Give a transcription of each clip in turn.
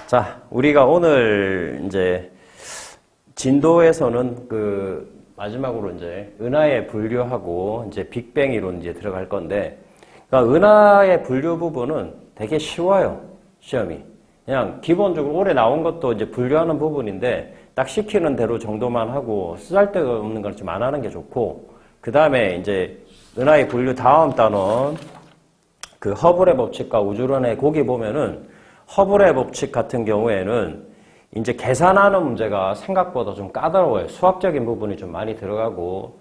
자, 우리가 오늘 이제 진도에서는 마지막으로 이제 은하의 분류하고 이제 빅뱅 이론 이제 들어갈 건데, 그러니까 은하의 분류 부분은 되게 쉬워요. 시험이. 그냥 기본적으로 올해 나온 것도 이제 분류하는 부분인데, 딱 시키는 대로 정도만 하고 쓰잘데가 없는 걸 좀 안 하는 게 좋고, 그 다음에 이제 은하의 분류 다음 단원, 그 허블의 법칙과 우주론의 거기 보면은 허블의 법칙 같은 경우에는 이제 계산하는 문제가 생각보다 좀 까다로워요. 수학적인 부분이 좀 많이 들어가고,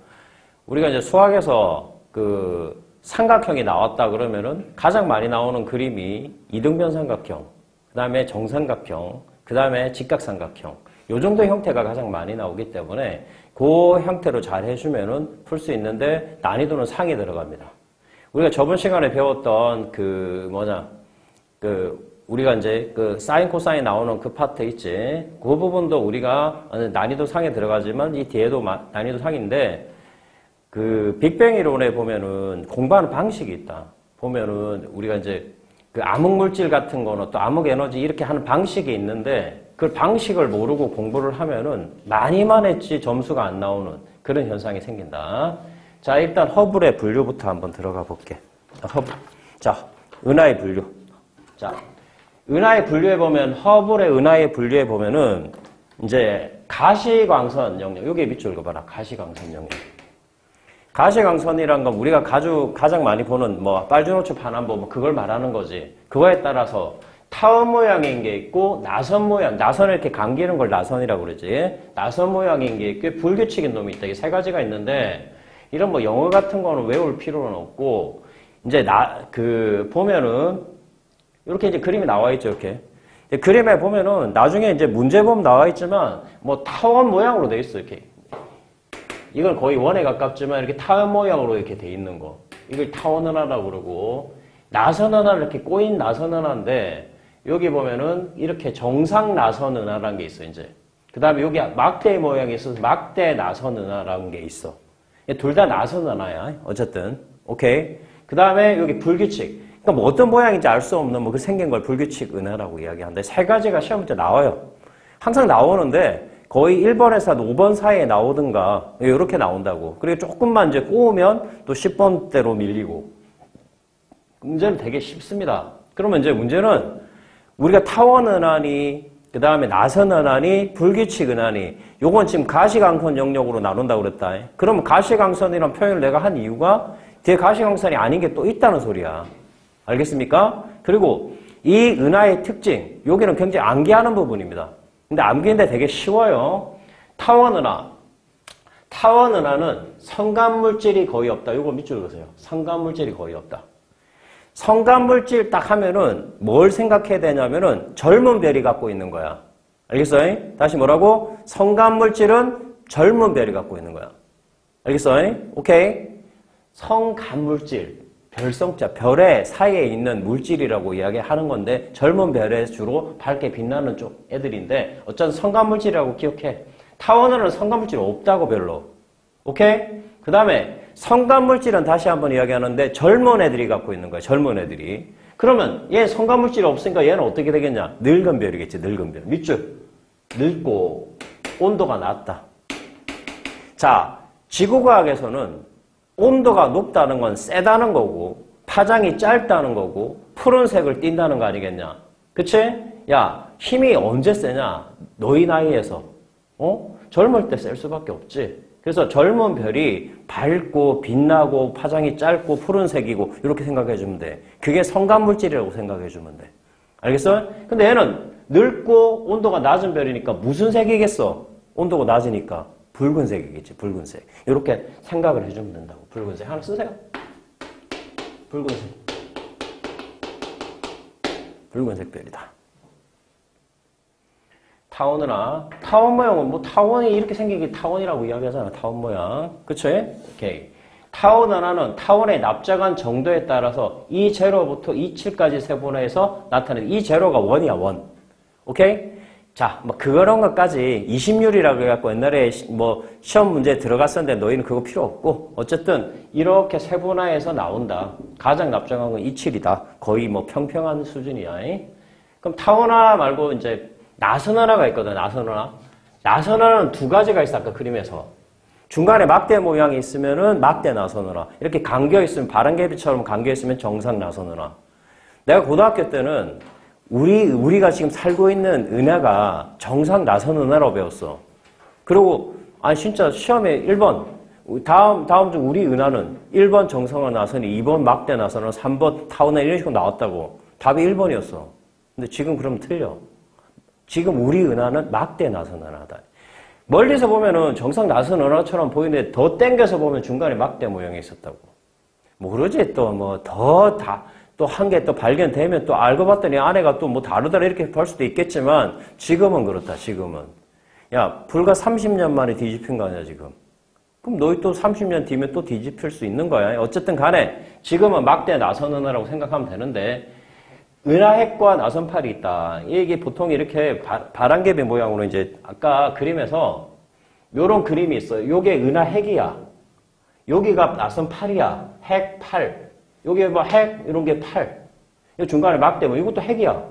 우리가 이제 수학에서 그 삼각형이 나왔다 그러면은 가장 많이 나오는 그림이 이등변 삼각형, 그 다음에 정삼각형, 그 다음에 직각삼각형. 요 정도 형태가 가장 많이 나오기 때문에 그 형태로 잘 해주면은 풀 수 있는데 난이도는 상이 들어갑니다. 우리가 저번 시간에 배웠던 우리가 이제 사인 코사인 나오는 그 파트 있지. 그 부분도 우리가 난이도 상에 들어가지만 이 뒤에도 난이도 상인데, 그 빅뱅 이론에 보면은 공부하는 방식이 있다. 보면은 우리가 이제 그 암흑물질 같은 거는 또 암흑에너지 이렇게 하는 방식이 있는데, 그 방식을 모르고 공부를 하면은 많이만 했지 점수가 안 나오는 그런 현상이 생긴다. 자, 일단 허블의 분류부터 한번 들어가 볼게. 자, 은하의 분류. 자, 은하의 분류에 보면, 허블의 은하의 분류에 보면은, 이제, 가시광선 영역. 여기 밑줄 읽어봐라. 가시광선 영역. 가시광선이란 건 우리가 가장 많이 보는, 빨주노초 반환보, 그걸 말하는 거지. 그거에 따라서 타원 모양인 게 있고, 나선 모양, 나선을 이렇게 감기는 걸 나선이라고 그러지. 나선 모양인 게 있고, 불규칙인 놈이 있다. 이게 세 가지가 있는데, 이런 영어 같은 거는 외울 필요는 없고, 이제 보면은, 이렇게 이제 그림이 나와 있죠, 이렇게. 그림에 보면은 나중에 이제 문제 보면 나와 있지만 타원 모양으로 돼 있어, 이렇게. 이건 거의 원에 가깝지만 이렇게 타원 모양으로 이렇게 돼 있는 거. 이걸 타원 은하라고 그러고, 나선 은하를 이렇게 꼬인 나선 은하인데, 여기 보면은 이렇게 정상 나선 은하라는 게 있어, 이제. 그 다음에 여기 막대 모양이 있어서 막대 나선 은하라는 게 있어. 둘 다 나선 은하야, 어쨌든. 오케이. 그 다음에 여기 불규칙. 그러니까 어떤 모양인지 알 수 없는 그 생긴 걸 불규칙 은하라고 이야기하는데, 세 가지가 시험 문제 나와요. 항상 나오는데 거의 1번에서 5번 사이에 나오든가 이렇게 나온다고. 그리고 조금만 이제 꼬우면 또 10번대로 밀리고. 문제는 되게 쉽습니다. 그러면 이제 문제는 우리가 타원 은하니, 그 다음에 나선 은하니, 불규칙 은하니, 요건 지금 가시광선 영역으로 나눈다고 그랬다. 그러면 가시광선이라는 표현을 내가 한 이유가 뒤에 가시광선이 아닌 게 또 있다는 소리야. 알겠습니까? 그리고 이 은하의 특징, 여기는 굉장히 암기하는 부분입니다. 근데 암기인데 되게 쉬워요. 타원 은하. 타원 은하는 성간물질이 거의 없다. 이거 밑줄 그으세요. 성간물질이 거의 없다. 성간물질 딱 하면은 뭘 생각해야 되냐면은 젊은 별이 갖고 있는 거야. 알겠어요? 다시 뭐라고? 성간물질은 젊은 별이 갖고 있는 거야. 알겠어요? 오케이? 성간물질. 별성자, 별의 사이에 있는 물질이라고 이야기하는 건데, 젊은 별에 주로 밝게 빛나는 쪽 애들인데, 어쩐 성간물질이라고 기억해. 타원은 성간물질이 없다고 별로. 오케이? 그 다음에 성간물질은 다시 한번 이야기하는데, 젊은 애들이 갖고 있는 거야, 젊은 애들이. 그러면 얘 성간물질이 없으니까 얘는 어떻게 되겠냐? 늙은 별이겠지, 늙은 별. 밑줄. 늙고 온도가 낮다. 자, 지구과학에서는 온도가 높다는 건 세다는 거고, 파장이 짧다는 거고, 푸른색을 띈다는 거 아니겠냐? 그치? 야, 힘이 언제 세냐? 너희 나이에서. 젊을 때 셀 수밖에 없지. 그래서 젊은 별이 밝고, 빛나고, 파장이 짧고, 푸른색이고, 이렇게 생각해 주면 돼. 그게 성간물질이라고 생각해 주면 돼. 알겠어? 근데 얘는 늙고, 온도가 낮은 별이니까 무슨 색이겠어? 온도가 낮으니까. 붉은색이겠지, 붉은색. 이렇게 생각을 해주면 된다고. 붉은색. 하나 쓰세요. 붉은색. 붉은색 별이다. 타원 은하. 타원 모양은 타원이 이렇게 생기기 타원이라고 이야기하잖아. 타원 모양. 그쵸? 오케이. 타원 은하는 타원의 납작한 정도에 따라서 E0부터 E7까지 세분화해서 나타내는 E0가 원이야, 원. 오케이? 자, 그런 것까지 20률이라고 해갖고 옛날에 시험 문제 들어갔었는데 너희는 그거 필요 없고, 어쨌든 이렇게 세분화해서 나온다. 가장 납작한 건 27이다. 거의 평평한 수준이야. 그럼 타원하나 말고 이제 나선하나가 있거든. 나선하나. 나선하나는 두 가지가 있어. 아까 그림에서. 중간에 막대 모양이 있으면은 막대 나선하나. 이렇게 감겨 있으면 바람개비처럼 감겨 있으면 정상 나선하나. 내가 고등학교 때는 우리가 지금 살고 있는 은하가 정상 나선하나라고 배웠어. 그리고 아니 진짜 시험에 1번 다음 중 우리 은하는 1번 정상화 나선이 2번 막대 나선은 3번 타원하 이런 식으로 나왔다고. 답이 1번이었어. 근데 지금 그럼 틀려. 지금 우리 은하는 막대 나선 은하다. 멀리서 보면은 정상 나선 은하처럼 보이는데 더 땡겨서 보면 중간에 막대 모양이 있었다고. 모르지 또 뭐 더 또 한 개 또 발견되면 또 알고 봤더니 안에가 또 뭐 다르더라 이렇게 볼 수도 있겠지만 지금은 그렇다. 지금은. 야 불과 30년 만에 뒤집힌 거 아니야 지금. 그럼 너희 또 30년 뒤면 또 뒤집힐 수 있는 거야. 어쨌든 간에 지금은 막대 나선 은하라고 생각하면 되는데 은하핵과 나선팔이 있다. 이 얘기 보통 이렇게 바람개비 모양으로 이제 아까 그림에서 요런 그림이 있어요. 요게 은하핵이야. 여기가 나선팔이야. 핵, 팔. 요게 뭐 핵, 이런 게 팔. 요 중간에 막대 뭐 이것도 핵이야.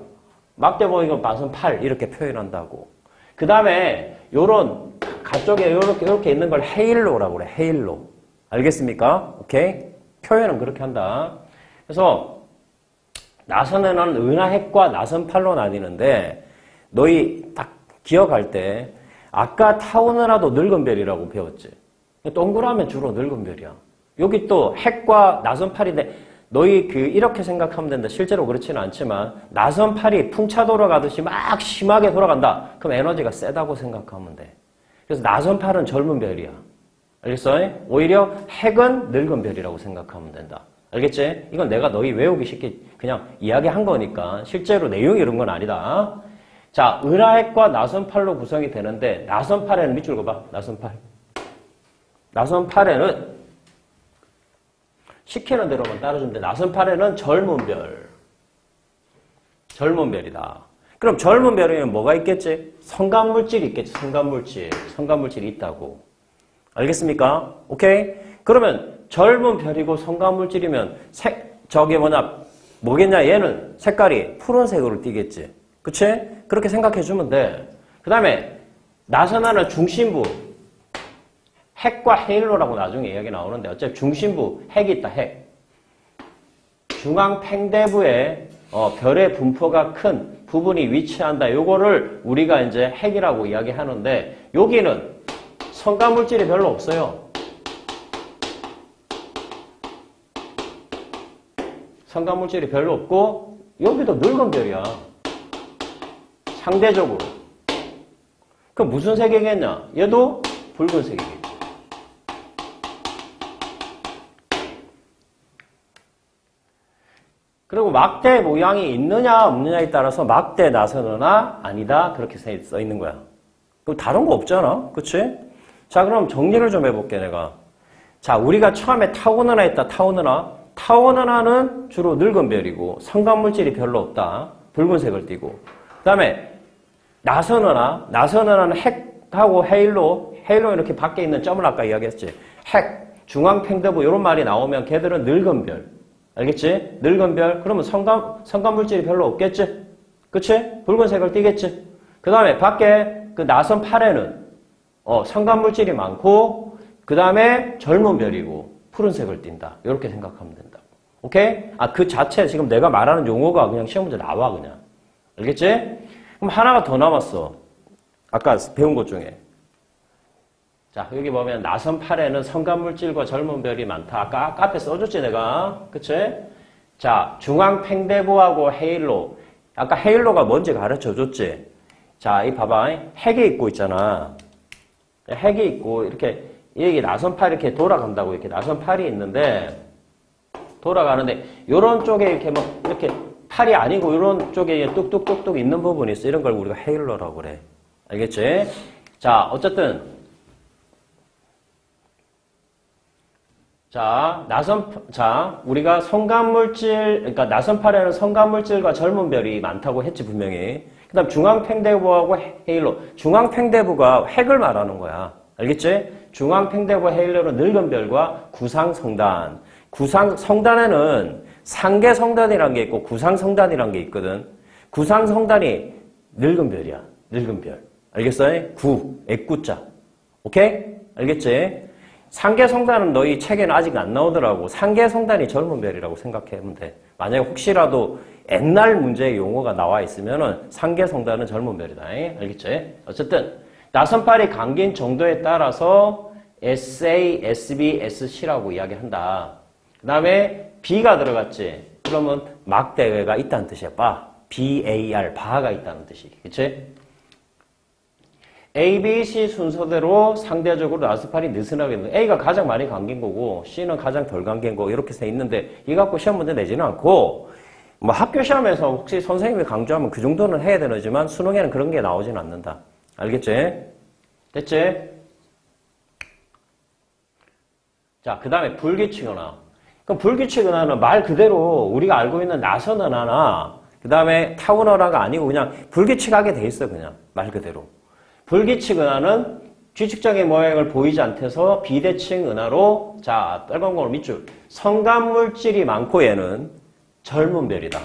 막대 뭐 이거 나선팔 이렇게 표현한다고. 그 다음에 요런 가쪽에 요렇게 있는 걸 헤일로라고 그래. 헤일로. 알겠습니까? 오케이? 표현은 그렇게 한다. 그래서 나선에는 은하핵과 나선팔로 나뉘는데 너희 딱 기억할 때 아까 타원은하도 늙은 별이라고 배웠지. 동그라면 주로 늙은 별이야. 여기 또 핵과 나선팔인데 너희 이렇게 생각하면 된다. 실제로 그렇지는 않지만 나선팔이 풍차 돌아가듯이 막 심하게 돌아간다. 그럼 에너지가 세다고 생각하면 돼. 그래서 나선팔은 젊은 별이야. 알겠어? 오히려 핵은 늙은 별이라고 생각하면 된다. 알겠지? 이건 내가 너희 외우기 쉽게 그냥 이야기한 거니까 실제로 내용이 이런 건 아니다. 자, 은하핵과 나선팔로 구성이 되는데 나선팔에는 밑줄 그어봐. 나선팔. 나선팔에는 시키는 대로만 따라주면 돼. 나선팔에는 젊은 별. 젊은 별이다. 그럼 젊은 별에는 뭐가 있겠지? 성간물질이 있겠지. 성간물질. 성간물질이 있다고. 알겠습니까? 오케이? 그러면 젊은 별이고 성간물질이면 뭐겠냐? 얘는 색깔이 푸른색으로 띄겠지. 그치? 그렇게 생각해 주면 돼. 그 다음에 나선하는 중심부 핵과 헤일로라고 나중에 이야기 나오는데 어차피 중심부 핵이 있다. 핵. 중앙 팽대부에 별의 분포가 큰 부분이 위치한다. 요거를 우리가 이제 핵이라고 이야기하는데 여기는 성간물질이 별로 없어요. 성간물질이 별로 없고 여기도 늙은 별이야. 상대적으로. 그럼 무슨 색이겠냐? 얘도 붉은색이겠지. 그리고 막대 모양이 있느냐 없느냐에 따라서 막대 나선하나 아니다 그렇게 써 있는 거야. 그럼 다른 거 없잖아. 그치? 자 그럼 정리를 좀 해볼게 내가. 자 우리가 처음에 타원은하 했다. 타원은하는 주로 늙은 별이고 성간물질이 별로 없다. 붉은색을 띠고. 그 다음에 나선은하는 핵하고 헤일로 이렇게 밖에 있는 점을 아까 이야기했지. 핵, 중앙팽대부 이런 말이 나오면 걔들은 늙은 별. 알겠지? 늙은 별. 그러면 성간물질이 별로 없겠지? 그치? 붉은색을 띠겠지? 그 다음에 밖에 그 나선팔에는 성간물질이 많고 그 다음에 젊은 별이고 푸른색을 띈다. 이렇게 생각하면 된다. 오케이? 그 자체 지금 내가 말하는 용어가 그냥 시험 문제 나와 그냥. 알겠지? 그럼 하나가 더 남았어. 아까 배운 것 중에. 자, 여기 보면 나선팔에는 성간물질과 젊은 별이 많다. 아까 앞에 써줬지, 내가. 그치? 자, 중앙팽대부하고 헤일로. 아까 헤일로가 뭔지 가르쳐줬지? 자, 이 봐봐. 핵이 있고 있잖아. 핵이 있고, 이렇게, 여기 나선팔 이렇게 돌아간다고, 이렇게 나선팔이 있는데, 돌아가는데, 요런 쪽에 이렇게 막, 이렇게 팔이 아니고, 요런 쪽에 뚝뚝뚝뚝 있는 부분이 있어. 이런 걸 우리가 헤일로라고 그래. 알겠지? 자, 어쨌든, 우리가 성간물질, 그러니까 나선팔에는 성간물질과 젊은 별이 많다고 했지, 분명히. 그 다음 중앙팽대부하고 헤일로. 중앙팽대부가 핵을 말하는 거야. 알겠지? 중앙팽대부 헤일로는 늙은 별과 구상성단. 성단에는 상계성단이라는 게 있고 구상성단이라는 게 있거든. 구상성단이 늙은 별이야. 늙은 별. 알겠어요? 애꾸자. 오케이? 알겠지? 상계성단은 너희 책에는 아직 안 나오더라고. 상계성단이 젊은 별이라고 생각하면 돼. 만약에 혹시라도 옛날 문제의 용어가 나와 있으면은 상계성단은 젊은 별이다. 알겠지? 어쨌든 나선팔이 감긴 정도에 따라서 SA, SB, SC라고 이야기한다. 그 다음에 B가 들어갔지. 그러면 막대가 있다는 뜻이야. BAR, 바가 있다는 뜻이. 그치? A, B, C 순서대로 상대적으로 나선팔이 느슨하게 있는 A가 가장 많이 감긴 거고 C는 가장 덜 감긴 거 이렇게 돼 있는데 이거 갖고 시험 문제 내지는 않고 뭐 학교 시험에서 혹시 선생님이 강조하면 그 정도는 해야 되지만 수능에는 그런 게 나오진 않는다. 알겠지? 됐지? 자, 그 다음에 불규칙 은하. 그럼 불규칙 은하는 말 그대로 우리가 알고 있는 나선 은하나 그 다음에 타운 은하가 아니고 그냥 불규칙하게 돼 있어. 그냥 말 그대로. 불규칙 은하는 규칙적인 모양을 보이지 않대서 비대칭 은하로 자, 빨간 거로 밑줄. 성간물질이 많고 얘는 젊은 별이다.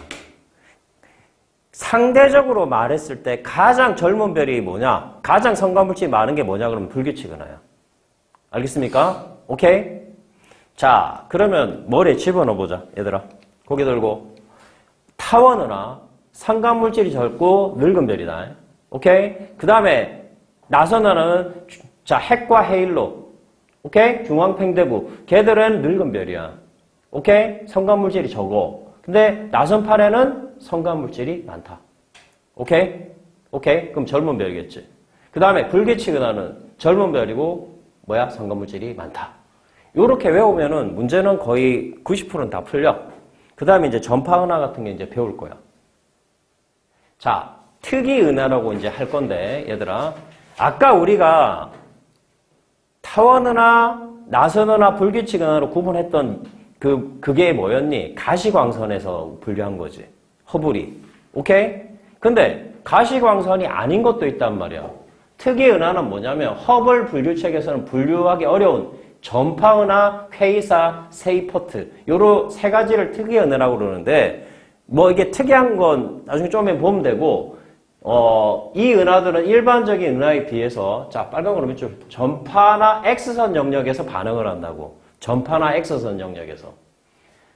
상대적으로 말했을 때 가장 젊은 별이 뭐냐? 가장 성간물질이 많은 게 뭐냐? 그러면 불규칙 은하야. 알겠습니까? 오케이? 자, 그러면 머리에 집어넣어 보자. 얘들아. 고개 들고. 타원 은하, 성간물질이 젊고 늙은 별이다. 오케이? 그 다음에 나선 은하는 자, 핵과 헤일로. 오케이? 중앙팽대부. 걔들은 늙은 별이야. 오케이? 성간물질이 적어. 근데 나선팔에는 성간물질이 많다. 오케이? 오케이? 그럼 젊은 별이겠지. 그 다음에 불규칙 은하는 젊은 별이고 뭐야? 성간물질이 많다. 요렇게 외우면은 문제는 거의 90%는 다 풀려. 그 다음에 이제 전파 은하 같은 게 이제 배울 거야. 자, 특이 은하라고 이제 할 건데, 얘들아. 아까 우리가 타원 은하, 나선 은하, 불규칙 은하로 구분했던 그게 뭐였니? 가시광선에서 분류한 거지. 허블이. 오케이? 근데 가시광선이 아닌 것도 있단 말이야. 특이 은하는 뭐냐면 허블 분류책에서는 분류하기 어려운 전파은하, 퀘이사, 세이퍼트 요런 세 가지를 특이 은하라고 그러는데 뭐 이게 특이한 건 나중에 좀 보면 되고 이 은하들은 일반적인 은하에 비해서 자 빨간 거로 밑줄 전파나 X선 영역에서 반응을 한다고. 전파나 X선 영역에서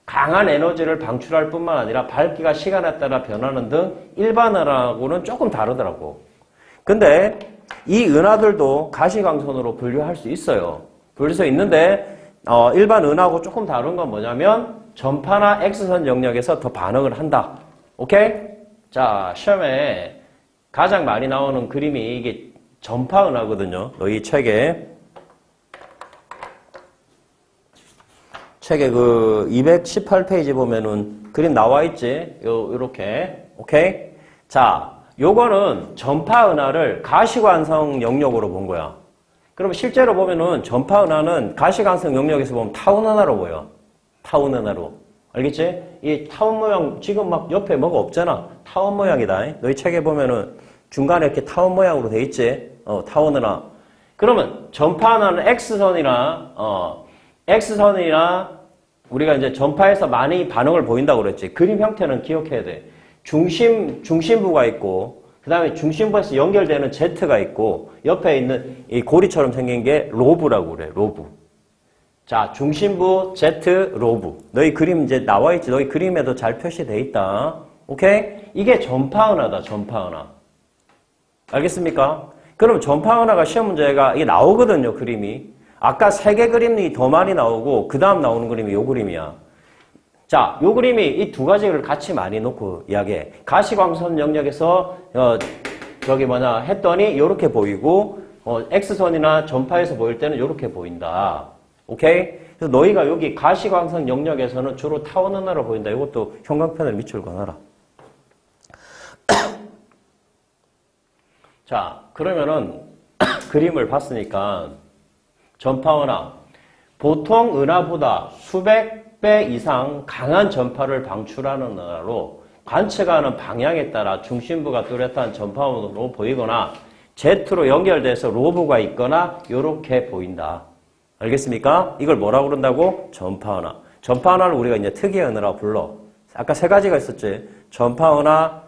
강한 에너지를 방출할 뿐만 아니라 밝기가 시간에 따라 변하는 등 일반 은하하고는 조금 다르더라고. 근데 이 은하들도 가시광선으로 분류할 수 있어요. 분류할 수 있는데 일반 은하하고 조금 다른 건 뭐냐면 전파나 X선 영역에서 더 반응을 한다. 오케이? 자, 시험에 가장 많이 나오는 그림이 이게 전파 은하거든요. 너희 책에 그 218페이지 보면은 그림 나와 있지? 요렇게. 오케이? 자, 요거는 전파 은하를 가시광선 영역으로 본 거야. 그럼 실제로 보면은 전파 은하는 가시광선 영역에서 보면 타운 은하로 보여. 타운 은하로. 알겠지? 이 타운 모양 지금 막 옆에 뭐가 없잖아. 타운 모양이다. 너희 책에 보면은 중간에 이렇게 타운 모양으로 돼 있지? 타운 은하. 그러면 전파 은하는 X선이나 우리가 이제 전파에서 많이 반응을 보인다고 그랬지. 그림 형태는 기억해야 돼. 중심부가 있고, 그 다음에 중심부에서 연결되는 Z가 있고, 옆에 있는 이 고리처럼 생긴 게 로브라고 그래, 로브. 자, 중심부, Z, 로브. 너희 그림 이제 나와 있지. 너희 그림에도 잘 표시돼 있다. 오케이? 이게 전파은하다, 전파은하. 알겠습니까? 그럼 전파은하가 시험 문제가 이게 나오거든요, 그림이. 아까 세 개 그림이 더 많이 나오고, 그 다음 나오는 그림이 요 그림이야. 자, 요 그림이 이 두 가지를 같이 많이 놓고 이야기해. 가시광선 영역에서, 했더니 요렇게 보이고, X선이나 전파에서 보일 때는 요렇게 보인다. 오케이? 그래서 너희가 여기 가시광선 영역에서는 주로 타원 은하로 보인다. 이것도 형광펜을 밑줄 그어놔라. 자, 그러면은 그림을 봤으니까 전파 은하. 보통 은하보다 수백 배 이상 강한 전파를 방출하는 은하로 관측하는 방향에 따라 중심부가 뚜렷한 전파원으로 보이거나 Z로 연결돼서 로브가 있거나 이렇게 보인다. 알겠습니까? 이걸 뭐라고 그런다고? 전파은하. 전파은하를 우리가 이제 특이의 은하라고 불러. 아까 세 가지가 있었지. 전파은하,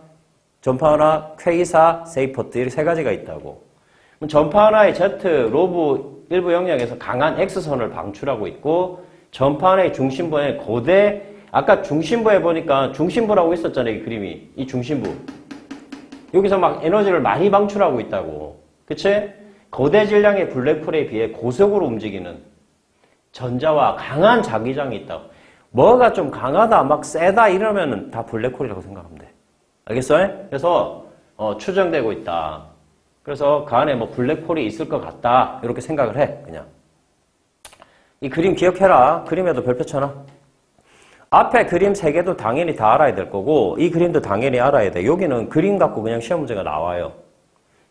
전파 하나, 퀘이사, 세이퍼트 이렇게 세 가지가 있다고. 전파 하나의 Z, 로브 일부 영역에서 강한 X선을 방출하고 있고 전파 하나의 중심부에 고대 아까 중심부에 보니까 중심부라고 있었잖아요. 이 그림이. 이 중심부. 여기서 막 에너지를 많이 방출하고 있다고. 그치? 거대 질량의 블랙홀에 비해 고속으로 움직이는 전자와 강한 자기장이 있다. 뭐가 좀 강하다, 막 세다 이러면은 다 블랙홀이라고 생각하면 돼. 알겠어요? 그래서 추정되고 있다. 그래서 그 안에 뭐 블랙홀이 있을 것 같다. 이렇게 생각을 해. 그냥. 이 그림 기억해라. 그림에도 별표 쳐놔. 앞에 그림 3개도 당연히 다 알아야 될 거고 이 그림도 당연히 알아야 돼. 여기는 그림 갖고 그냥 시험 문제가 나와요.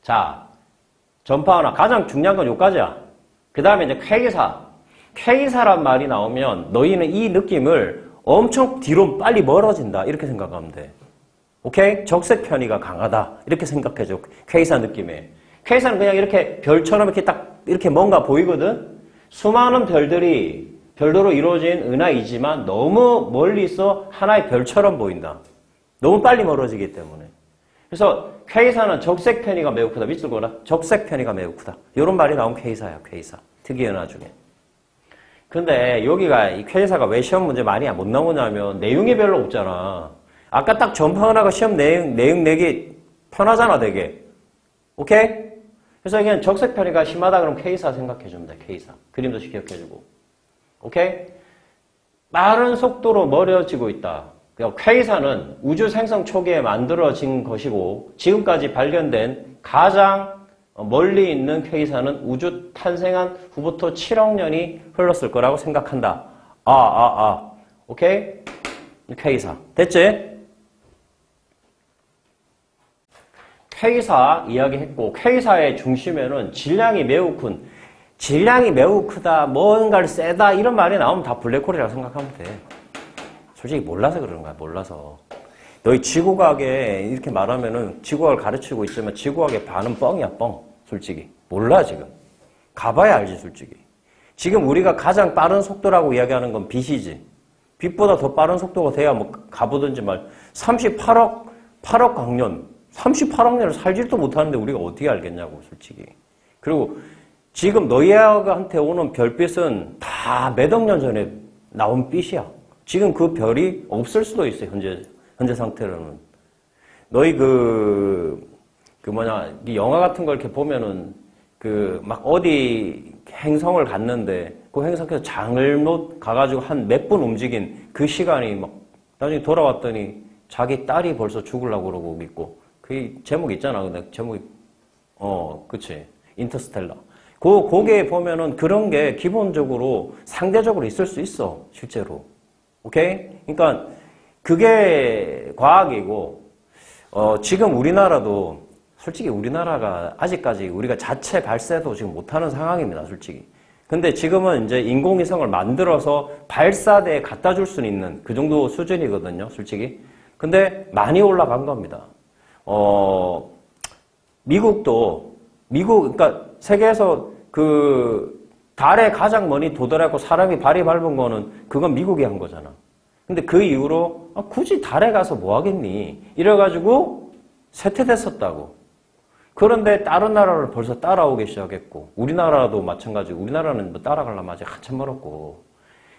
자, 전파 하나. 가장 중요한 건 여기까지야. 그 다음에 이제 퀘이사란 말이 나오면 너희는 이 느낌을 엄청 뒤로 빨리 멀어진다. 이렇게 생각하면 돼. 오케이? 적색 편의가 강하다. 이렇게 생각해줘. 퀘이사 느낌에. 퀘이사는 그냥 이렇게 별처럼 이렇게 딱 이렇게 뭔가 보이거든? 수많은 별도로 이루어진 은하이지만 너무 멀리 있어 하나의 별처럼 보인다. 너무 빨리 멀어지기 때문에. 그래서 퀘이사는 적색 편의가 매우 크다. 밑줄 그어라. 적색 편의가 매우 크다. 이런 말이 나온 퀘이사야. 퀘이사. 특이은하 중에. 근데 여기가 이 퀘이사가 왜 시험 문제 많이 못 나오냐면 내용이 별로 없잖아. 아까 딱 전파 하나가 시험 내용 내기 편하잖아 되게. 오케이? 그래서 그냥 적색 편의가 심하다 그러면 퀘이사 생각해주면 돼. 퀘이사. 그림도 기억해주고. 오케이? 빠른 속도로 멀어지고 있다. 퀘이사는 우주 생성 초기에 만들어진 것이고 지금까지 발견된 가장 멀리 있는 퀘이사는 우주 탄생한 후부터 7억 년이 흘렀을 거라고 생각한다. 오케이? 퀘이사. 됐지? 퀘이사 이야기했고 퀘이사의 중심에는 질량이 매우 크다, 뭔가를 세다 이런 말이 나오면 다 블랙홀이라고 생각하면 돼. 솔직히 몰라서 그러는 거야. 몰라서. 너희 지구과학에 이렇게 말하면은 지구과학을 가르치고 있지만 지구과학의 반은 뻥이야. 뻥. 솔직히. 몰라 지금. 가봐야 알지 솔직히. 지금 우리가 가장 빠른 속도라고 이야기하는 건 빛이지. 빛보다 더 빠른 속도가 돼야 뭐 가보든지 말 38억 광년 38억 년을 살지도 못하는데 우리가 어떻게 알겠냐고 솔직히. 그리고 지금 너희한테 오는 별빛은 다 몇 억 년 전에 나온 빛이야. 지금 그 별이 없을 수도 있어요. 현재 상태로는. 너희 이 영화 같은 걸 이렇게 보면은 막 어디 행성을 갔는데 그 행성에서 잘못 가가지고 한 몇 분 움직인 그 시간이 막 나중에 돌아왔더니 자기 딸이 벌써 죽으려고 그러고 있고 그 제목 있잖아. 근데 제목이 그치. 인터스텔라. 거기에 보면은 그런 게 기본적으로 상대적으로 있을 수 있어. 실제로. 오케이? 그러니까 그게 과학이고 지금 우리나라도 솔직히 우리나라가 아직까지 우리가 자체 발사도 지금 못하는 상황입니다. 솔직히. 근데 지금은 이제 인공위성을 만들어서 발사대에 갖다 줄 수 있는 그 정도 수준이거든요. 솔직히. 근데 많이 올라간 겁니다. 그러니까 세계에서 달에 가장 멀리 도달하고 사람이 발이 밟은 거는 그건 미국이 한 거잖아. 근데 그 이후로 굳이 달에 가서 뭐 하겠니? 이래가지고 쇠퇴됐었다고. 그런데 다른 나라를 벌써 따라오기 시작했고 우리나라도 마찬가지고 우리나라는 뭐 따라가려면 아직 한참 멀었고.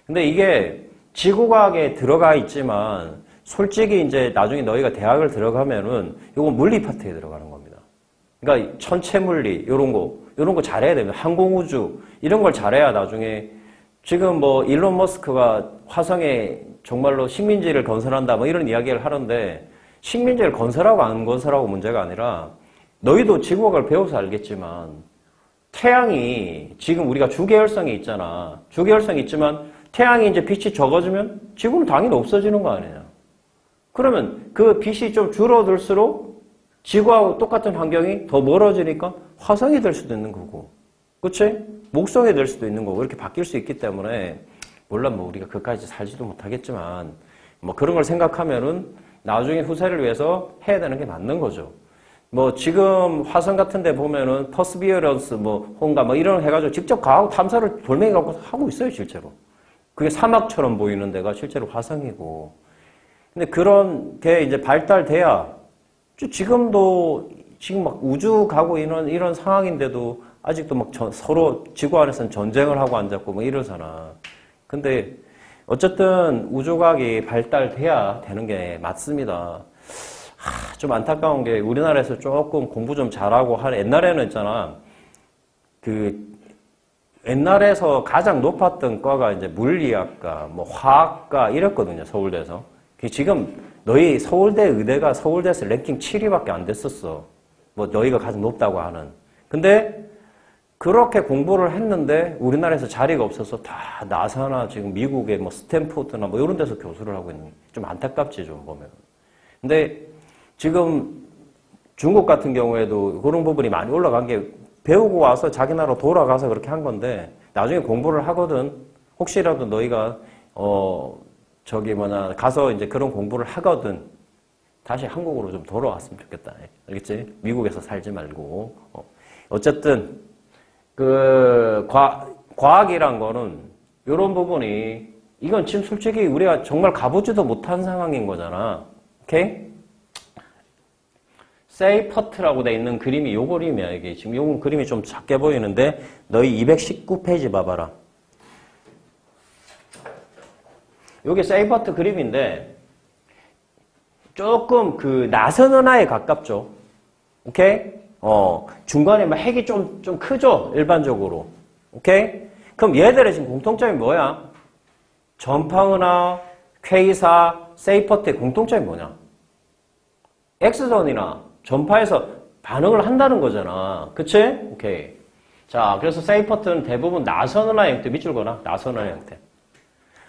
근데 이게 지구과학에 들어가 있지만 솔직히 이제 나중에 너희가 대학을 들어가면은 이건 물리 파트에 들어가는 겁니다. 그러니까 천체물리 이런 거 잘해야 됩니다. 항공우주 이런 걸 잘해야 나중에 지금 뭐 일론 머스크가 화성에 정말로 식민지를 건설한다 뭐 이런 이야기를 하는데 식민지를 건설하고 안 건설하고 문제가 아니라 너희도 지구과학을 배워서 알겠지만 태양이 지금 우리가 주계열성이 있잖아. 주계열성이 있지만 태양이 이제 빛이 적어지면 지구는 당연히 없어지는 거 아니냐. 그러면 그 빛이 좀 줄어들수록 지구하고 똑같은 환경이 더 멀어지니까 화성이 될 수도 있는 거고. 그치? 목성이 될 수도 있는 거고. 이렇게 바뀔 수 있기 때문에 물론 뭐 우리가 그까지 살지도 못하겠지만 뭐 그런 걸 생각하면은 나중에 후세를 위해서 해야 되는 게 맞는 거죠. 뭐 지금 화성 같은 데 보면은 퍼스비어런스 혼가 이런 해가지고 직접 가고 탐사를 돌멩이 갖고 하고 있어요, 실제로. 그게 사막처럼 보이는 데가 실제로 화성이고. 근데 그런 게 이제 발달돼야 지금도 지금 막 우주 가고 이런 상황인데도 아직도 막 서로 지구 안에서는 전쟁을 하고 앉았고 뭐 이러잖아. 근데 어쨌든 우주과학이 발달돼야 되는 게 맞습니다. 좀 안타까운 게 우리나라에서 조금 공부 좀 잘하고 옛날에는 있잖아. 옛날에서 가장 높았던 과가 이제 물리학과, 뭐 화학과 이랬거든요, 서울대에서. 지금 너희 서울대 의대가 서울대에서 랭킹 7위밖에 안 됐었어. 뭐 너희가 가장 높다고 하는. 근데 그렇게 공부를 했는데 우리나라에서 자리가 없어서 다 나사나 지금 미국의 뭐 스탠포드나 뭐 이런 데서 교수를 하고 있는, 좀 안타깝지 좀 보면. 근데 지금 중국 같은 경우에도 그런 부분이 많이 올라간 게 배우고 와서 자기 나라로 돌아가서 그렇게 한 건데 나중에 공부를 하거든. 혹시라도 너희가 가서 이제 그런 공부를 하거든. 다시 한국으로 좀 돌아왔으면 좋겠다. 알겠지? 미국에서 살지 말고. 어쨌든 과학이란 거는 이런 부분이 이건 지금 솔직히 우리가 정말 가보지도 못한 상황인 거잖아. 오케이? 세이퍼트라고 돼 있는 그림이 요 그림이야. 이게 지금 요 그림이 좀 작게 보이는데 너희 219페이지 봐봐라. 요게 세이퍼트 그림인데 조금 나선 은하에 가깝죠. 오케이? 중간에 막 핵이 좀 크죠? 일반적으로. 오케이? 그럼 얘들의 지금 공통점이 뭐야? 전파은하, K사, 세이퍼트의 공통점이 뭐냐? X선이나 전파에서 반응을 한다는 거잖아. 그치? 오케이. 자, 그래서 세이퍼트는 대부분 나선은하 형태, 밑줄 거나 나선은하 형태.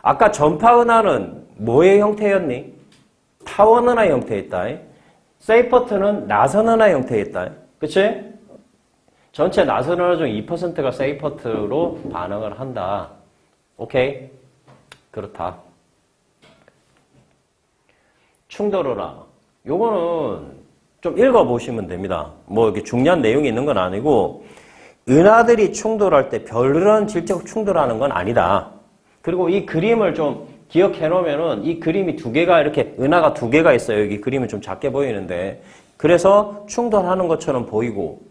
아까 전파은하는 뭐의 형태였니? 타원은하 형태에 있다. 세이퍼트는 나선은하 형태에 있다. 그치? 전체 나선은하 중 2%가 세이퍼트로 반응을 한다. 오케이? 그렇다. 충돌은하. 요거는 좀 읽어보시면 됩니다. 뭐 이렇게 중요한 내용이 있는 건 아니고 은하들이 충돌할 때 별은 질적 충돌하는 건 아니다. 그리고 이 그림을 좀 기억해 놓으면은 이 그림이 두 개가 이렇게 은하가 두 개가 있어요. 여기 그림은 좀 작게 보이는데 그래서 충돌하는 것처럼 보이고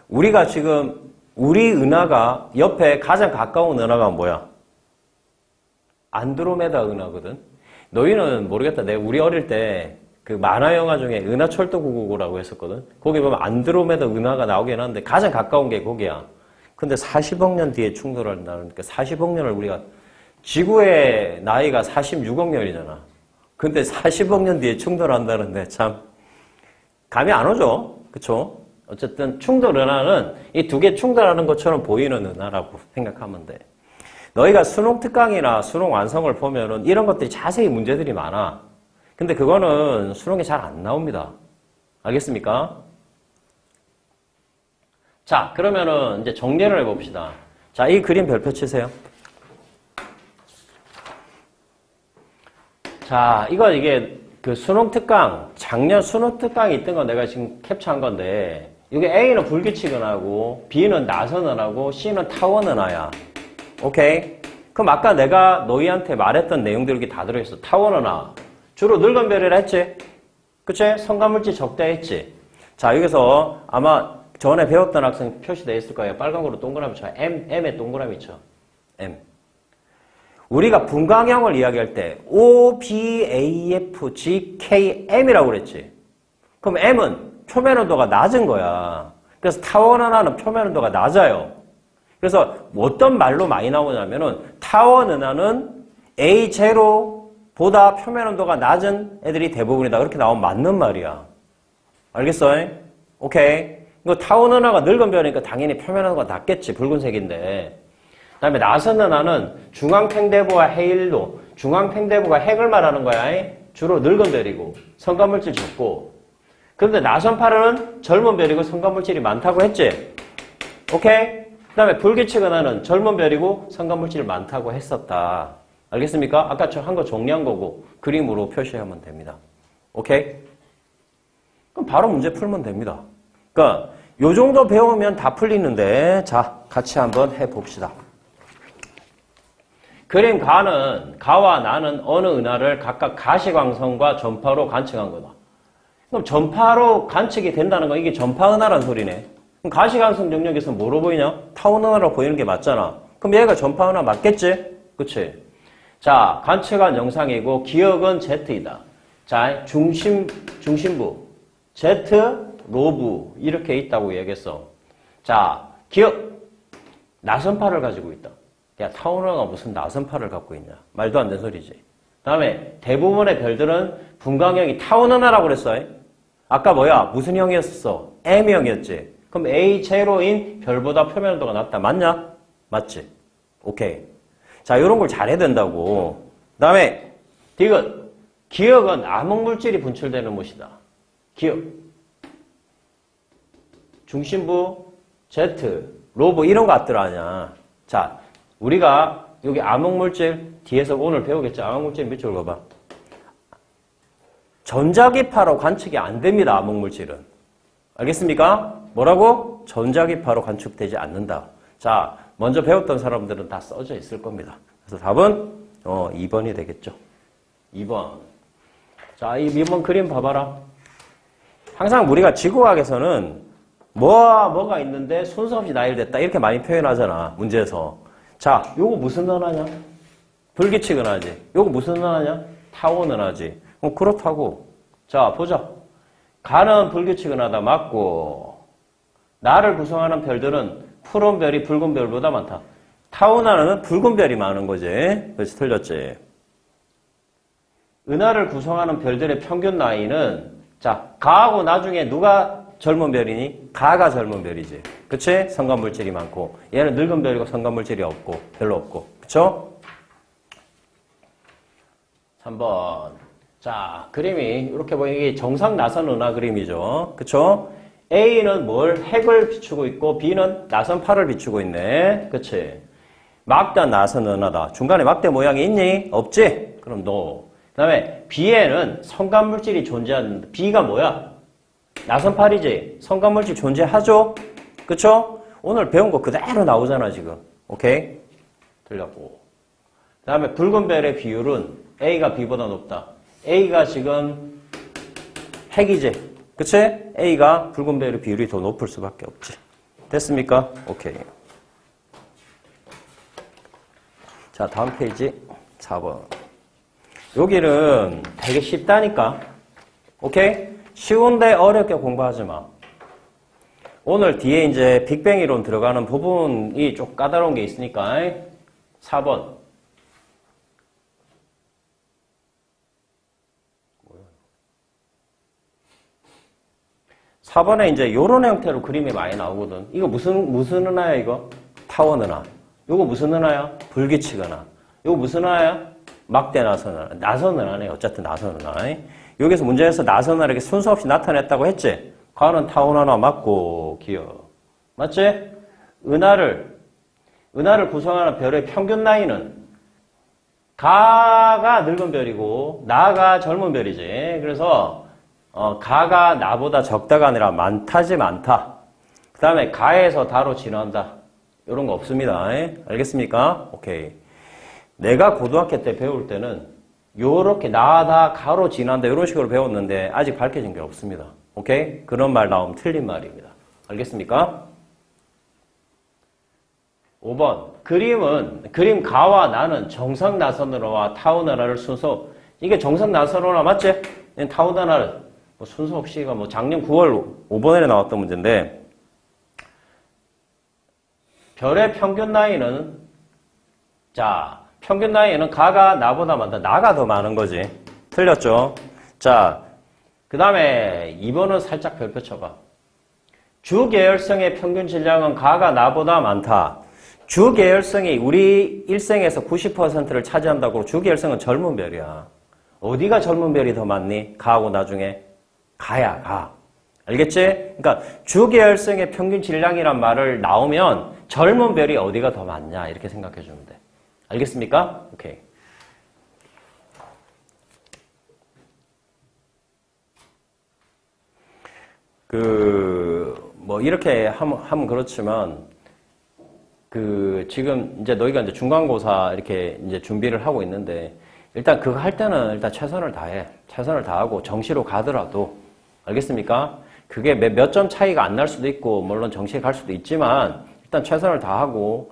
우리가 지금 우리 은하가 옆에 가장 가까운 은하가 뭐야? 안드로메다 은하거든. 너희는 모르겠다. 내가 우리 어릴 때 그 만화 영화 중에 은하철도 999라고 했었거든. 거기 보면 안드로메다 은하가 나오긴 하는데 가장 가까운 게 거기야. 근데 40억 년 뒤에 충돌한다니까 40억 년을 우리가 지구의 나이가 46억 년이잖아. 근데 40억 년 뒤에 충돌한다는데 참 감이 안 오죠. 그쵸? 어쨌든 충돌 은하는 이 두 개 충돌하는 것처럼 보이는 은하라고 생각하면 돼. 너희가 수능 특강이나 수능 완성을 보면은 이런 것들이 자세히 문제들이 많아. 근데 그거는 수능에 잘 안 나옵니다. 알겠습니까? 자, 그러면은 이제 정리를 해봅시다. 자, 이 그림 별표 치세요. 자, 이게 그 수능 특강, 작년 수능 특강이 있던 거 내가 지금 캡처한 건데, 이게 A는 불규칙은하고, B는 나선은하고, C는 타원은하야. 오케이? 그럼 아까 내가 너희한테 말했던 내용들이 이렇게 다 들어있어. 타원은하. 주로 늙은 별이라 했지? 그치? 성간물질 적다 했지? 자, 여기서 아마 전에 배웠던 학생 표시되어 있을 거예요. 빨간 거로 동그라미 쳐. M에 동그라미 쳐. M. 우리가 분광형을 이야기할 때 O, B, A, F, G, K, M이라고 그랬지? 그럼 M은 표면 온도가 낮은 거야. 그래서 타원은하는 표면 온도가 낮아요. 그래서 어떤 말로 많이 나오냐면은 타원은하는 A0보다 표면 온도가 낮은 애들이 대부분이다. 그렇게 나오면 맞는 말이야. 알겠어? 오케이. 이거 타원은하가 늙은 별이니까 당연히 표면 온도가 낮겠지. 붉은색인데. 그 다음에 나선은하는 중앙팽대부와 해일로. 중앙팽대부가 핵을 말하는 거야. 주로 늙은 별이고 성간물질 적고. 그런데 나선파르는 젊은 별이고 성간물질이 많다고 했지. 오케이? 그 다음에 불규칙은하는 젊은 별이고 성간물질이 많다고 했었다. 알겠습니까? 아까 저 한 거 정리한 거고 그림으로 표시하면 됩니다. 오케이? 그럼 바로 문제 풀면 됩니다. 그러니까 요 정도 배우면 다 풀리는데 자, 같이 한번 해봅시다. 그림 가와 나는 어느 은하를 각각 가시광선과 전파로 관측한 거다. 그럼 전파로 관측이 된다는 건 이게 전파은하라는 소리네. 그럼 가시관성 영역에서 뭐로 보이냐? 타운은하로 보이는 게 맞잖아. 그럼 얘가 전파은하 맞겠지? 그치? 자, 관측한 영상이고 기억은 Z이다. 자, 중심부 Z, 로부 이렇게 있다고 얘기했어. 자, 기억 나선파를 가지고 있다. 야, 타운은하가 무슨 나선파를 갖고 있냐? 말도 안 되는 소리지. 그 다음에 대부분의 별들은 분광형이 타운은하라고 그랬어. 아까 뭐야? 무슨 형이었어? M형이었지. 그럼 A0인 별보다 표면 온도가 낮다. 맞냐? 맞지? 오케이. 자, 이런 걸 잘해야 된다고. 그 다음에 디귿. 기억은 암흑물질이 분출되는 곳이다. 기억. 중심부, Z, 로브 이런 거 앞들 아냐. 자, 우리가 여기 암흑물질 뒤에서 오늘 배우겠죠. 암흑물질 밑줄 봐봐. 전자기파로 관측이 안 됩니다. 암흑물질은. 알겠습니까? 뭐라고? 전자기파로 관측되지 않는다. 자, 먼저 배웠던 사람들은 다 써져 있을 겁니다. 그래서 답은 2번이 되겠죠. 2번. 자, 이 2번 그림 봐봐라. 항상 우리가 지구과학에서는 뭐가 있는데 순서 없이 나열됐다 이렇게 많이 표현하잖아. 문제에서. 자, 요거 무슨 은하냐? 불규칙 은하지. 요거 무슨 은하냐? 타원 은하지. 그렇다고. 자, 보자. 가는 불규칙 은하다 맞고 나를 구성하는 별들은 푸른 별이 붉은 별보다 많다. 타원 은하는 붉은 별이 많은 거지. 그렇지, 틀렸지. 은하를 구성하는 별들의 평균 나이는 자, 가하고 나중에 누가 젊은 별이니? 가가 젊은 별이지. 그치? 성간물질이 많고. 얘는 늙은 별이고 성간물질이 없고, 별로 없고. 그쵸? 3번. 자, 그림이 이렇게 보이는 게 정상 나선 은하 그림이죠. 그쵸? A는 핵을 비추고 있고, B는 나선파를 비추고 있네. 그치? 막대 나선 은하다. 중간에 막대 모양이 있니? 없지? 그럼 no. 그 다음에 B에는 성간물질이 존재하는데, B가 뭐야? 나선팔이지? 성간물질 존재하죠? 그쵸? 오늘 배운 거 그대로 나오잖아, 지금. 오케이? 틀렸고. 그 다음에 붉은 별의 비율은 A가 B보다 높다. A가 지금 핵이지? 그치? A가 붉은 별의 비율이 더 높을 수밖에 없지. 됐습니까? 오케이. 자, 다음 페이지 4번. 여기는 되게 쉽다니까. 오케이? 쉬운데 어렵게 공부하지 마. 오늘 뒤에 이제 빅뱅 이론 들어가는 부분이 좀 까다로운 게 있으니까 4번. 4번에 이제 요런 형태로 그림이 많이 나오거든. 이거 무슨 은하야, 이거? 타원 은하. 요거 무슨 은하야? 불규칙 은하. 요거 무슨 은하야? 막대 나선 은하. 나선 은하네. 어쨌든 나선 은하. 여기서 문제에서 나선 은하 이렇게 순서 없이 나타냈다고 했지? 가는 타원 은하 맞고, 기억. 맞지? 은하를 구성하는 별의 평균 나이는 가가 늙은 별이고, 나가 젊은 별이지. 그래서, 가가 나보다 적다가 아니라 많다지 많다. 그 다음에 가에서 다로 진화한다. 이런 거 없습니다. 알겠습니까? 오케이. 내가 고등학교 때 배울 때는 요렇게 나다 가로 진화한다 이런 식으로 배웠는데 아직 밝혀진 게 없습니다. 오케이? 그런 말 나오면 틀린 말입니다. 알겠습니까? 5번. 그림 가와 나는 정상 나선으로와 타원 은하를 순서, 이게 정상 나선으로 맞지? 타원 은하를 순서 없이가 작년 9월 5번에 나왔던 문제인데, 별의 평균 나이는, 자, 평균 나이에는 가가 나보다 많다. 나가 더 많은 거지. 틀렸죠? 자, 그 다음에 2번은 살짝 별표 쳐봐. 주계열성의 평균 질량은 가가 나보다 많다. 주계열성이 우리 일생에서 90%를 차지한다고. 주계열성은 젊은 별이야. 어디가 젊은 별이 더 많니? 가하고 나중에? 가야, 가. 알겠지? 그러니까 주계열성의 평균 질량이란 말을 나오면 젊은 별이 어디가 더 많냐 이렇게 생각해 주면 돼. 알겠습니까? 오케이. 이렇게 하면 그렇지만, 지금 이제 너희가 이제 중간고사 이렇게 이제 준비를 하고 있는데, 일단 그거 할 때는 일단 최선을 다해. 최선을 다하고 정시로 가더라도, 알겠습니까? 그게 몇 점 차이가 안 날 수도 있고 물론 정시에 갈 수도 있지만 일단 최선을 다하고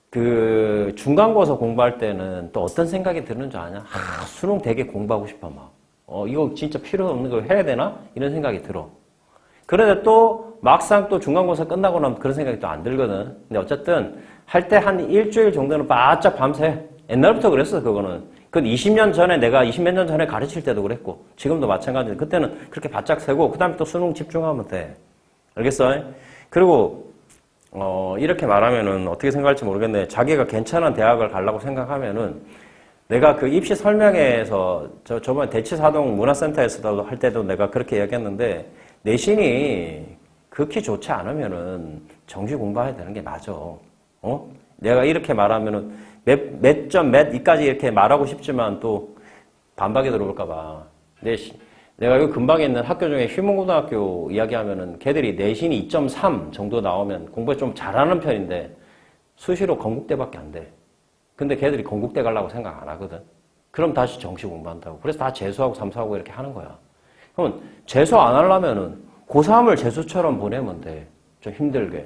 그 중간고사 공부할 때는 또 어떤 생각이 드는 줄 아냐? 수능 되게 공부하고 싶어 막. 이거 진짜 필요 없는 걸 해야 되나? 이런 생각이 들어. 그런데 또 막상 또 중간고사 끝나고 나면 그런 생각이 또 안 들거든. 근데 어쨌든 할 때 한 일주일 정도는 바짝 밤새. 옛날부터 그랬어 그거는. 그 20년 전에 내가 20몇 년 전에 가르칠 때도 그랬고 지금도 마찬가지인데 그때는 그렇게 바짝 세고 그 다음에 또 수능 집중하면 돼. 알겠어? 그리고 이렇게 말하면은 어떻게 생각할지 모르겠네. 자기가 괜찮은 대학을 가려고 생각하면은 내가 그 입시 설명회에서 저번에 대치사동 문화센터에서도 할 때도 내가 그렇게 이야기했는데 내신이 극히 좋지 않으면은 정시 공부해야 되는 게 맞아. 내가 이렇게 말하면은 몇 점, 이까지 이렇게 말하고 싶지만 또 반박이 들어올까봐. 내가 여기 근방에 있는 학교 중에 휘문고등학교 이야기하면은 걔들이 내신이 2.3 정도 나오면 공부에 좀 잘하는 편인데 수시로 건국대밖에 안 돼. 근데 걔들이 건국대 가려고 생각 안 하거든. 그럼 다시 정시 공부한다고. 그래서 다 재수하고 삼수하고 이렇게 하는 거야. 그러면 재수 안 하려면은 고3을 재수처럼 보내면 돼. 좀 힘들게.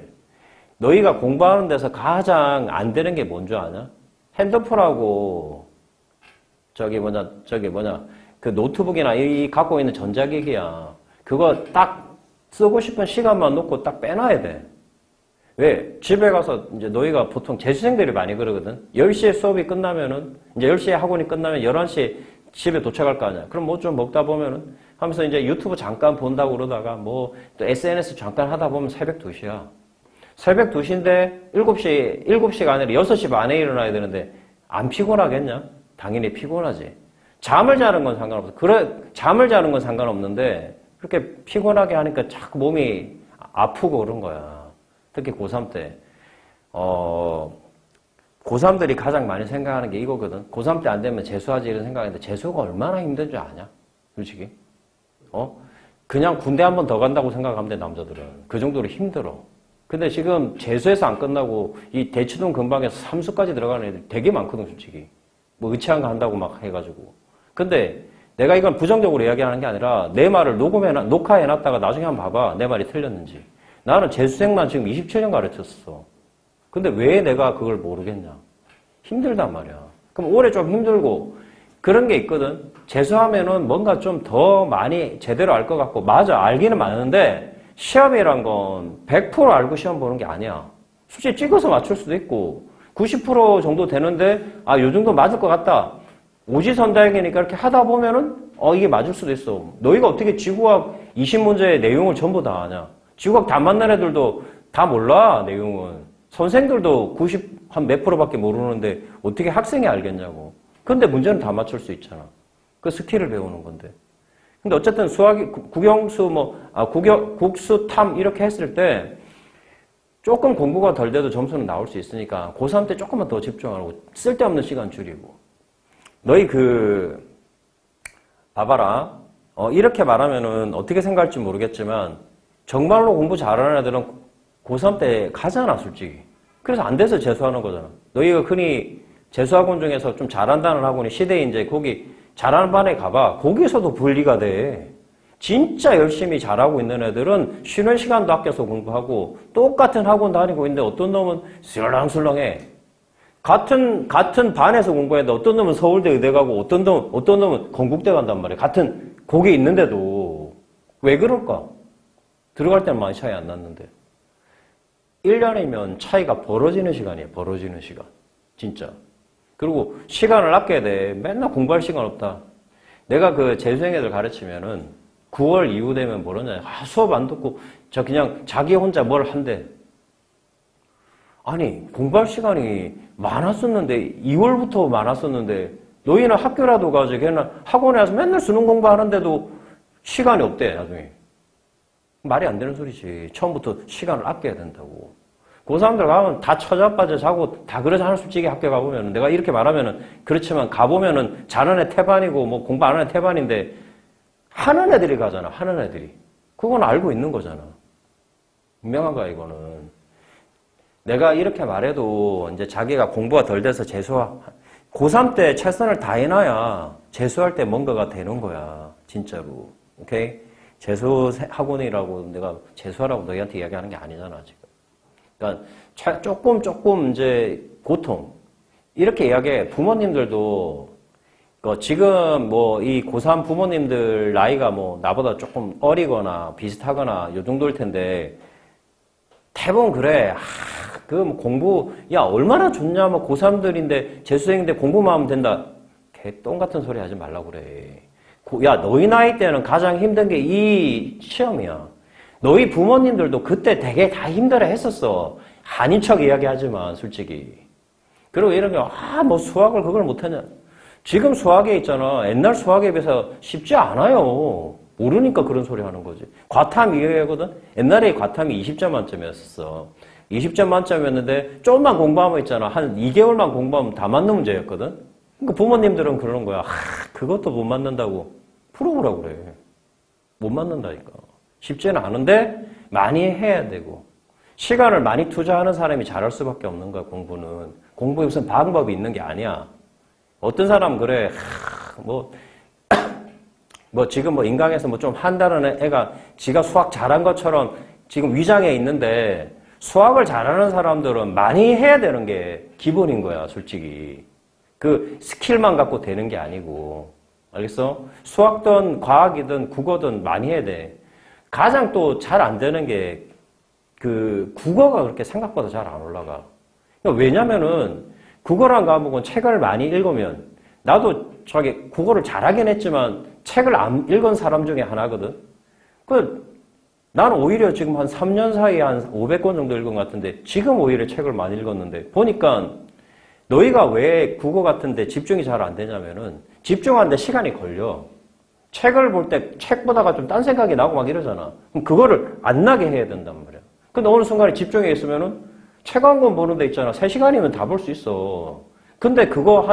너희가 공부하는 데서 가장 안 되는 게 뭔 줄 아냐? 핸드폰하고 그 노트북이나 이 갖고 있는 전자기기야. 그거 딱 쓰고 싶은 시간만 놓고 딱 빼놔야 돼. 왜? 집에 가서 이제 너희가 보통 재수생들이 많이 그러거든. 10시에 수업이 끝나면은 이제 10시에 학원이 끝나면 11시에 집에 도착할 거 아니야. 그럼 뭐 좀 먹다 보면은 하면서 이제 유튜브 잠깐 본다고 그러다가 뭐 또 SNS 잠깐 하다 보면 새벽 2시야. 새벽 2시인데 7시가 아니라 6시 반에 일어나야 되는데 안 피곤하겠냐? 당연히 피곤하지. 잠을 자는 건 상관없어. 잠을 자는 건 상관없는데 그렇게 피곤하게 하니까 자꾸 몸이 아프고 그런 거야. 특히 고3 때. 고3들이 가장 많이 생각하는 게 이거거든. 고3 때 안 되면 재수하지 이런 생각하는데 재수가 얼마나 힘든 줄 아냐? 솔직히. 그냥 군대 한 번 더 간다고 생각하면 돼, 남자들은. 그 정도로 힘들어. 근데 지금 재수해서 안 끝나고 이 대치동 근방에서 삼수까지 들어가는 애들이 되게 많거든, 솔직히. 뭐 의치한 거 한다고 막 해가지고. 근데 내가 이건 부정적으로 이야기하는 게 아니라 내 말을 녹화해놨다가 나중에 한번 봐봐. 내 말이 틀렸는지. 나는 재수생만 지금 27년 가르쳤어. 근데 왜 내가 그걸 모르겠냐. 힘들단 말이야. 그럼 올해 좀 힘들고 그런 게 있거든. 재수하면은 뭔가 좀 더 많이 제대로 알 것 같고 맞아. 알기는 많은데 시험이란 건 100% 알고 시험 보는 게 아니야. 솔직히 찍어서 맞출 수도 있고 90% 정도 되는데 요 정도 맞을 것 같다. 오지선다행이니까 이렇게 하다 보면은 이게 맞을 수도 있어. 너희가 어떻게 지구학 20문제의 내용을 전부 다 아냐. 지구학 다 맞는 애들도 다 몰라 내용은. 선생들도 90 한 몇 프로밖에 모르는데 어떻게 학생이 알겠냐고. 근데 문제는 다 맞출 수 있잖아. 그 스킬을 배우는 건데. 근데 어쨌든 수학이 국영수 국수 탐 이렇게 했을 때 조금 공부가 덜 돼도 점수는 나올 수 있으니까 고3 때 조금만 더 집중하고 쓸데없는 시간 줄이고. 너희 봐봐라. 이렇게 말하면은 어떻게 생각할지 모르겠지만 정말로 공부 잘하는 애들은 고3 때 가잖아, 솔직히. 그래서 안 돼서 재수하는 거잖아. 너희가 흔히 재수학원 중에서 좀 잘한다는 학원이 시대에 이제 거기 잘하는 반에 가봐. 거기서도 분리가 돼. 진짜 열심히 잘하고 있는 애들은 쉬는 시간도 아껴서 공부하고 똑같은 학원 다니고 있는데 어떤 놈은 술렁술렁해. 같은 반에서 공부했는데 어떤 놈은 서울대 의대 가고 어떤 놈은 건국대 간단 말이야. 같은 거기 있는데도. 왜 그럴까? 들어갈 때는 많이 차이 안 났는데. 1년이면 차이가 벌어지는 시간이에요. 벌어지는 시간. 진짜. 그리고 시간을 아껴야 돼. 맨날 공부할 시간 없다. 내가 그 재수생 애들 가르치면은 9월 이후 되면 뭐러냐. 수업 안 듣고 그냥 자기 혼자 뭘 한대. 아니 공부할 시간이 많았었는데 2월부터 많았었는데 너희는 학교라도 가지 걔는 학원에 와서 맨날 수능 공부하는데도 시간이 없대 나중에. 말이 안 되는 소리지. 처음부터 시간을 아껴야 된다고. 고3들 가면 다 처자빠져 자고 다 그러잖아. 솔직히 학교 가보면. 내가 이렇게 말하면은 그렇지만 가보면은 자는 애 태반이고 뭐 공부 안 하는 애 태반인데 하는 애들이 가잖아. 하는 애들이. 그건 알고 있는 거잖아. 분명한 거야 이거는. 내가 이렇게 말해도 이제 자기가 공부가 덜 돼서 고3 때 최선을 다해놔야 재수할 때 뭔가가 되는 거야. 진짜로. 오케이? 재수 학원이라고 내가 재수하라고 너희한테 이야기하는 게 아니잖아, 지금. 그러니까 조금 이제 고통. 이렇게 이야기해. 부모님들도 지금 뭐 이 고3 부모님들 나이가 뭐 나보다 조금 어리거나 비슷하거나 요 정도일 텐데 대부분 그래. 그 뭐 공부 야 얼마나 좋냐 뭐 고3들인데 재수생인데 공부만 하면 된다. 개똥 같은 소리 하지 말라고 그래. 야 너희 나이 때는 가장 힘든 게 이 시험이야. 너희 부모님들도 그때 되게 다 힘들어 했었어. 아닌 척 이야기하지만 솔직히. 그리고 이런 게 뭐 수학을 그걸 못하냐. 지금 수학에 있잖아. 옛날 수학에 비해서 쉽지 않아요. 모르니까 그런 소리 하는 거지. 과탐 이해하거든? 옛날에 과탐이 20점 만점이었어. 20점 만점이었는데 조금만 공부하면 있잖아. 한 2개월만 공부하면 다 맞는 문제였거든? 그러니까 부모님들은 그러는 거야. 그것도 못 맞는다고. 풀어보라고 그래. 못 맞는다니까. 쉽지는 않은데 많이 해야 되고. 시간을 많이 투자하는 사람이 잘할 수밖에 없는 거야, 공부는. 공부에 무슨 방법이 있는 게 아니야. 어떤 사람 그래. 지금 뭐 인강에서 뭐 좀 한다는 애가 지가 수학 잘한 것처럼 지금 위장해 있는데 수학을 잘하는 사람들은 많이 해야 되는 게 기본인 거야, 솔직히. 그 스킬만 갖고 되는 게 아니고. 알겠어? 수학든 과학이든 국어든 많이 해야 돼. 가장 또 잘 안 되는 게 그 국어가 그렇게 생각보다 잘 안 올라가. 왜냐면은 국어란 과목은 책을 많이 읽으면 나도 저기 국어를 잘하긴 했지만 책을 안 읽은 사람 중에 하나거든. 나는 오히려 지금 한 3년 사이에 한 500권 정도 읽은 것 같은데 지금 오히려 책을 많이 읽었는데 보니까 너희가 왜 국어 같은데 집중이 잘 안 되냐면은 집중하는데 시간이 걸려. 책을 볼 때 책 보다가 좀 딴 생각이 나고 막 이러잖아. 그럼 그거를 안 나게 해야 된단 말이야. 근데 어느 순간에 집중해 있으면은 책 한 권 보는 데 있잖아. 3시간이면 다 볼 수 있어. 근데 그거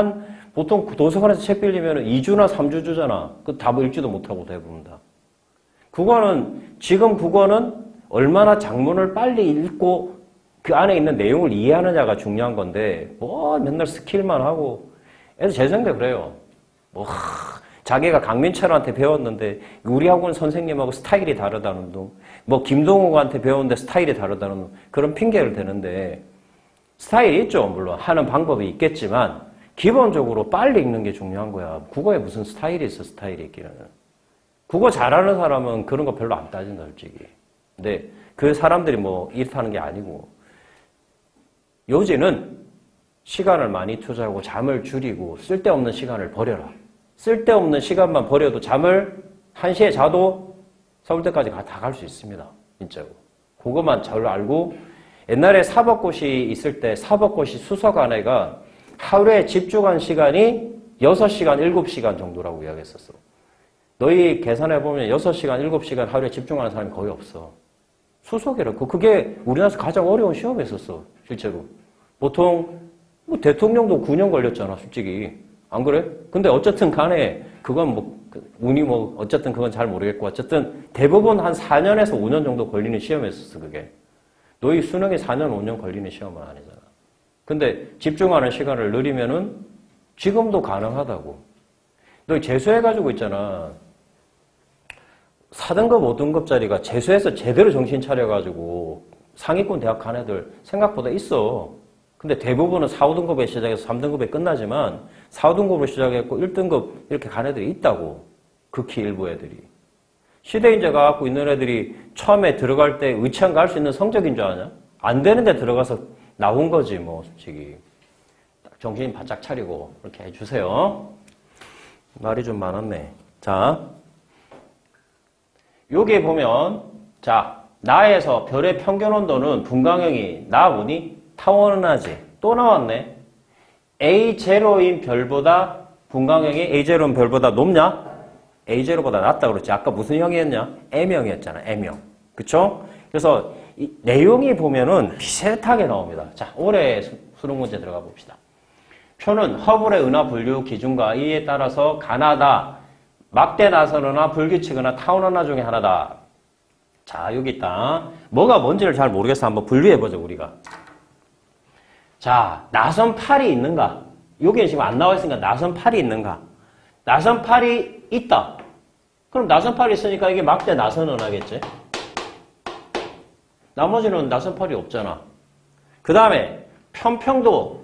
보통 도서관에서 책 빌리면은 2주나 3주 주잖아. 그 다 읽지도 못하고 대부분 다. 지금 국어는 얼마나 작문을 빨리 읽고 그 안에 있는 내용을 이해하느냐가 중요한 건데, 맨날 스킬만 하고. 애들 제 생각에 그래요. 자기가 강민철한테 배웠는데, 우리 학원 선생님하고 스타일이 다르다는 둥, 김동욱한테 배웠는데 스타일이 다르다는 둥, 그런 핑계를 대는데, 스타일이 있죠. 물론 하는 방법이 있겠지만, 기본적으로 빨리 읽는 게 중요한 거야. 국어에 무슨 스타일이 있어, 스타일이 있기는. 국어 잘하는 사람은 그런 거 별로 안 따진다, 솔직히. 근데 그 사람들이 이렇다는 게 아니고, 요지는 시간을 많이 투자하고 잠을 줄이고 쓸데없는 시간을 버려라. 쓸데없는 시간만 버려도 잠을 1시에 자도 서울대까지 다 갈 수 있습니다. 진짜로. 그것만 잘 알고 옛날에 사법고시 있을 때 사법고시 수석한 애가 하루에 집중한 시간이 6시간, 7시간 정도라고 이야기했었어. 너희 계산해보면 6시간, 7시간 하루에 집중하는 사람이 거의 없어. 수석이라고. 그게 우리나라에서 가장 어려운 시험이었었어. 실제로. 보통 대통령도 9년 걸렸잖아. 솔직히. 안 그래? 근데 어쨌든 간에 그건 운이 어쨌든 그건 잘 모르겠고 어쨌든 대부분 한 4년에서 5년 정도 걸리는 시험이었었어. 그게. 너희 수능에 4년, 5년 걸리는 시험은 아니잖아. 근데 집중하는 시간을 늘리면은 지금도 가능하다고. 너 재수해가지고 있잖아. 4등급, 5등급짜리가 재수해서 제대로 정신 차려가지고 상위권 대학 간 애들 생각보다 있어. 근데 대부분은 4, 5등급에 시작해서 3등급에 끝나지만 4, 5등급으로 시작했고 1등급 이렇게 간 애들이 있다고. 극히 일부 애들이. 시대인재 가갖고 있는 애들이 처음에 들어갈 때 의치한 갈 수 있는 성적인 줄 아냐? 안 되는데 들어가서 나온 거지 솔직히. 정신 바짝 차리고 그렇게 해주세요. 말이 좀 많았네. 자, 여기에 보면 나에서 별의 평균 온도는 분광형이 나보니 타원하지. 또 나왔네. A0인 별보다 분광형이 A0인 별보다 높냐? A0보다 낮다 그랬지. 아까 무슨 형이었냐? M형이었잖아. M형. 그쵸? 그래서 이 내용이 보면은 비슷하게 나옵니다. 자, 올해 수능 문제 들어가 봅시다. 표는 허블의 은하 분류 기준과 이에 따라서 가나다, 막대 나선은하, 불규칙은하, 타원은하 중에 하나다. 자, 여기 있다. 뭐가 뭔지를 잘 모르겠어. 한번 분류해보자, 우리가. 자, 나선팔이 있는가? 여기에 지금 안 나와 있으니까 나선팔이 있는가? 나선팔이 있다. 그럼 나선팔이 있으니까 이게 막대 나선은하겠지? 나머지는 나선팔이 없잖아. 그 다음에 편평도.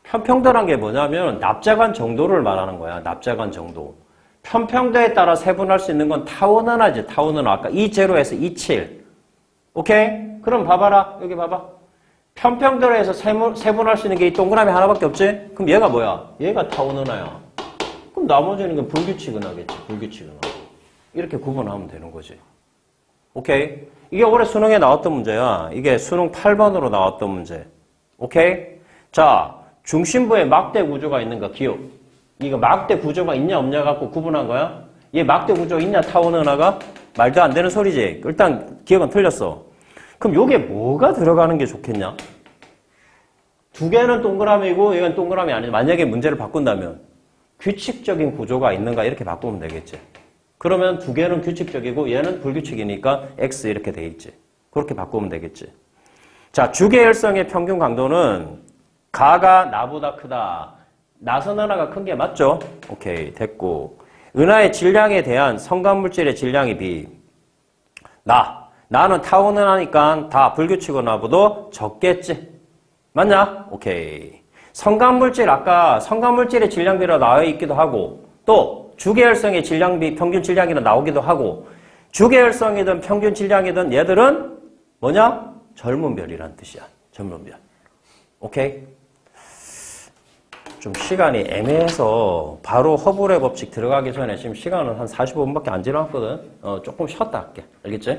편평도란 게 뭐냐면 납작한 정도를 말하는 거야. 납작한 정도. 편평도에 따라 세분할 수 있는 건 타원은하지. 타원은 아까 E0에서 E7. 오케이? 그럼 봐봐라. 여기 봐봐. 편평도로 해서 세분할 수 있는 게 이 동그라미 하나밖에 없지? 그럼 얘가 뭐야? 얘가 타원은하야. 그럼 나머지는 건 불규칙은하겠지. 불규칙은하. 이렇게 구분하면 되는 거지. 오케이? 이게 올해 수능에 나왔던 문제야. 이게 수능 8번으로 나왔던 문제. 오케이? 자, 중심부에 막대 구조가 있는가 기억. 이거 막대 구조가 있냐 없냐 갖고 구분한 거야? 얘 막대 구조 있냐 타원은하가? 말도 안 되는 소리지. 일단 기억은 틀렸어. 그럼 요게 뭐가 들어가는 게 좋겠냐? 두 개는 동그라미고 얘는 동그라미 아니야. 만약에 문제를 바꾼다면 규칙적인 구조가 있는가 이렇게 바꾸면 되겠지. 그러면 두 개는 규칙적이고 얘는 불규칙이니까 X 이렇게 돼 있지. 그렇게 바꾸면 되겠지. 자, 주계열성의 평균 강도는 가가 나보다 크다. 나선은하가 큰 게 맞죠? 오케이, 됐고. 은하의 질량에 대한 성간물질의 질량이 B. 나는 타원은하니까 다 불규칙은하보다 적겠지. 맞냐? 오케이. 성간물질, 아까 성간물질의 질량비로 나와 있기도 하고, 또 주계열성의 질량비, 평균 질량이라 나오기도 하고, 주계열성이든 평균 질량이든 얘들은 뭐냐? 젊은 별이란 뜻이야. 젊은 별. 오케이? 좀 시간이 애매해서 바로 허블의 법칙 들어가기 전에 지금 시간은 한 45분밖에 안 지났거든. 조금 쉬었다 할게. 알겠지?